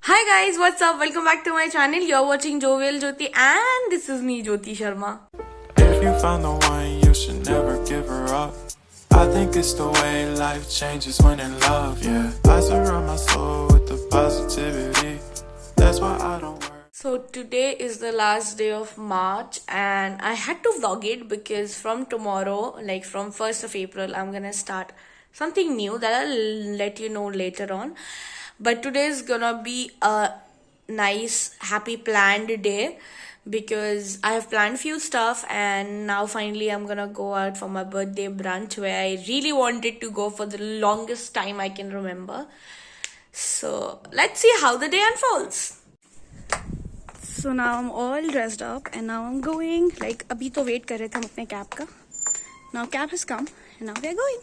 Hi guys, what's up? Welcome back to my channel. You're watching Jovial Jyoti and this is me, Jyoti Sharma. If you found the one, you should never give her up. I think it's the way life changes when in love, yeah. I surround my soul with the positivity. That's why I don't worry. So today is the last day of March and I had to vlog it because from tomorrow, like from 1st of April, I'm gonna start something new that I'll let you know later on. But today is gonna be a nice, happy, planned day because I have planned few stuff and now finally I'm gonna go out for my birthday brunch where I really wanted to go for the longest time I can remember. So let's see how the day unfolds. So now I'm all dressed up and now I'm going. Like अभी तो wait कर रहे थे हम अपने cab का. Now cab has come and now we are going.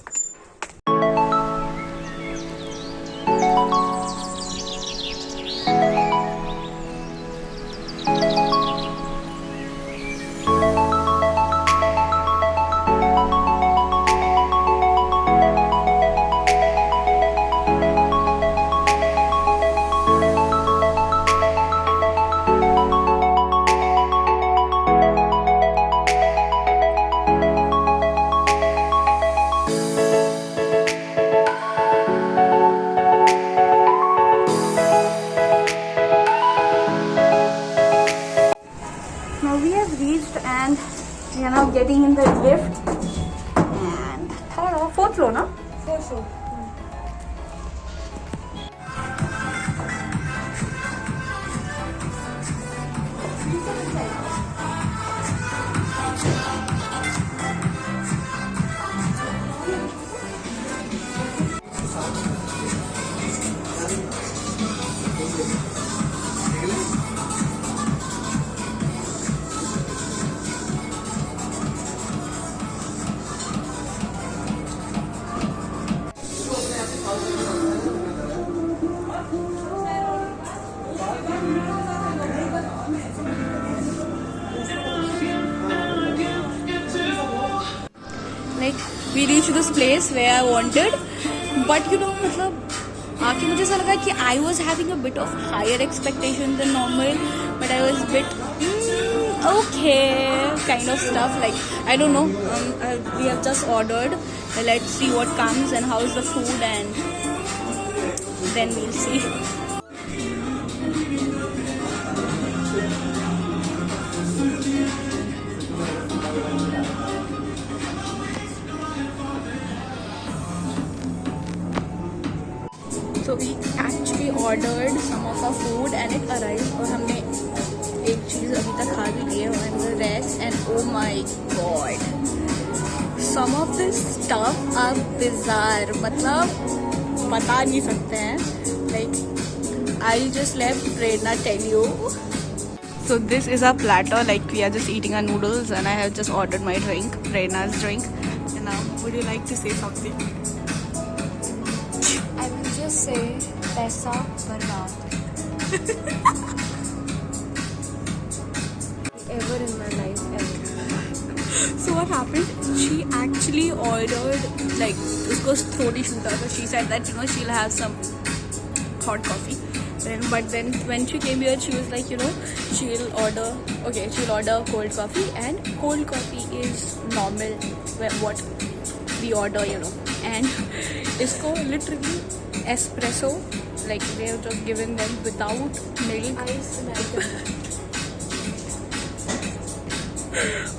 Now we have reached and we are now getting in the lift and third or fourth floor, no? Fourth floor. Like we reached this place where I wanted, but you know, मतलब आके मुझे ऐसा लगा कि I was having a bit of higher expectation than normal, but I was a bit okay kind of stuff. Like I don't know. We have just ordered. Let's see what comes and how's the food, and then we'll see. So we actually ordered some of our food and it arrived और हमने एक चीज़ अभी तक खा भी ली है and the rest, and oh my god, some of this stuff are bizarre, मतलब बता नहीं सकते हैं. Like I'll just let Prerna tell you. So this is our platter, like we are just eating our noodles and I have just ordered my drink, Prerna's drink. And now would you like to say something? I will just say पैसा बर्बाद. Ever in my life, ever. So what happened? She actually ordered, like उसको throat issue था, so she said that she'll have some hot coffee. But then when she came here, she was like, she'll order cold coffee, and cold coffee is normal what we order, and इसको literally espresso, like they have just given them without milk. Ice American.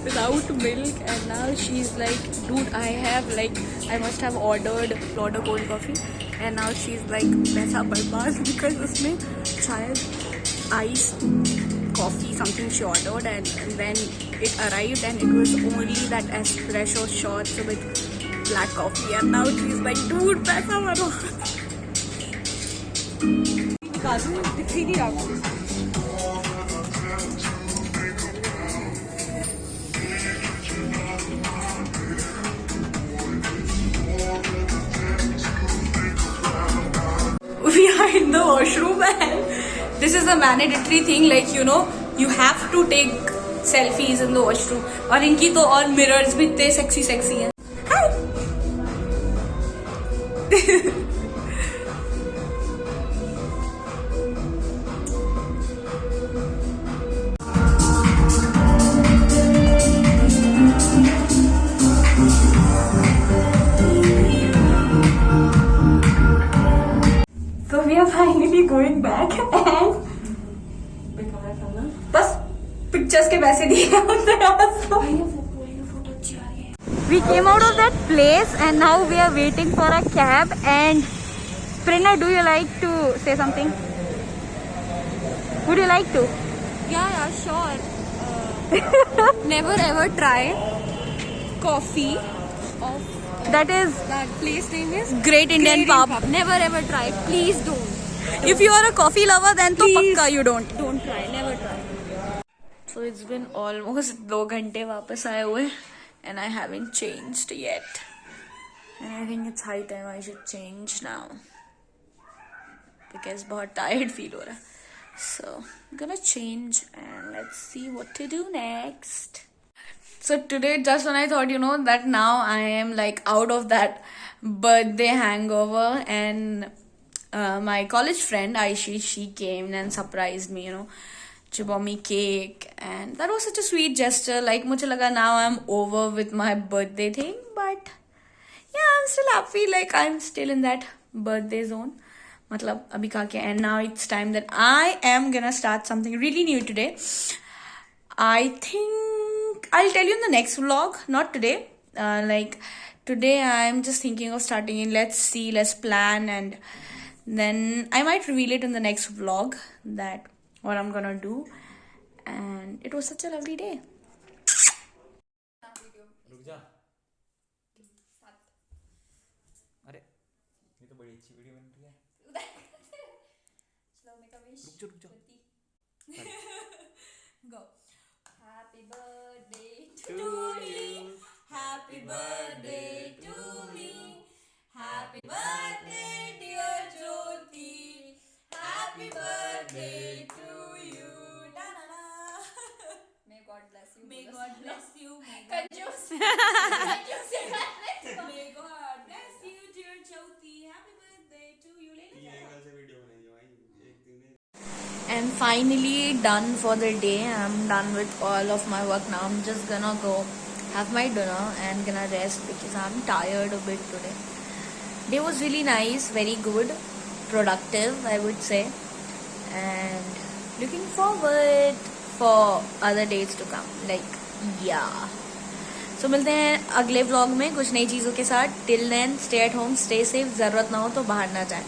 Without milk, and now she's like, dude, I must have ordered cold coffee, and now she's like पैसा बर्बाद because उसमें शायद ice coffee something she ordered, and then it arrived and it was only that espresso shots with black coffee, and now she's like, dude, पैसा बर्बाद. दिख ही नहीं रहा. We are in the washroom and this is a mandatory thing, like you have to take selfies in the washroom. और इनकी तो और mirrors भी इतने sexy हैं. Hi. Finally going back and बेकार था ना, बस पिक्चर्स के पैसे दिए होते हैं। We came out of that place and now we are waiting for a cab. And Prerna, do you like to say something? Would you like to? Yeah, sure. Never ever try coffee of That is that place name is Great Indian Great Pub. Never ever try. Please don't. If you are a coffee lover, then तो Please. पक्का you don't. Don't try. Never try. So it's been almost 2 घंटे वापस आए हुए and I haven't changed yet. And I think it's high time I should change now. Because बहुत tired feel हो रहा है. So I'm gonna change and let's see what to do next. So today, just when I thought, that now I am like out of that birthday hangover, and my college friend Aishi, she came and surprised me, she bought me cake, and that was such a sweet gesture. Like मुझे लगा now I'm over with my birthday thing, but yeah, I'm still happy. Like I'm still in that birthday zone. मतलब अभी खा के, and now it's time that I am gonna start something really new today. I think I'll tell you in the next vlog, not today. Like today I'm just thinking of starting in, let's plan, and then I might reveal it in the next vlog that what I'm gonna do. And it was such a lovely day. रुक जा। अरे ये तो बड़ी अच्छी video बन रही है। रुक जा। Go. Happy birthday to me. Happy birthday to me. Happy birthday, dear Jyoti. Happy birthday to you. Da-da-da. May God bless you. May God bless you. Conjure. May God bless you, dear Jyoti. Happy birthday to you. And finally done for the day. I'm done with all of my work now. I'm just gonna go have my dinner and gonna rest because I'm tired a bit today. Day was really nice, very good, productive I would say, and looking forward for other days to come. Like yeah. So मिलते हैं अगले vlog में कुछ नई चीज़ों के साथ. Till then, stay at home, stay safe. ज़रूरत ना हो तो बाहर ना जाएं.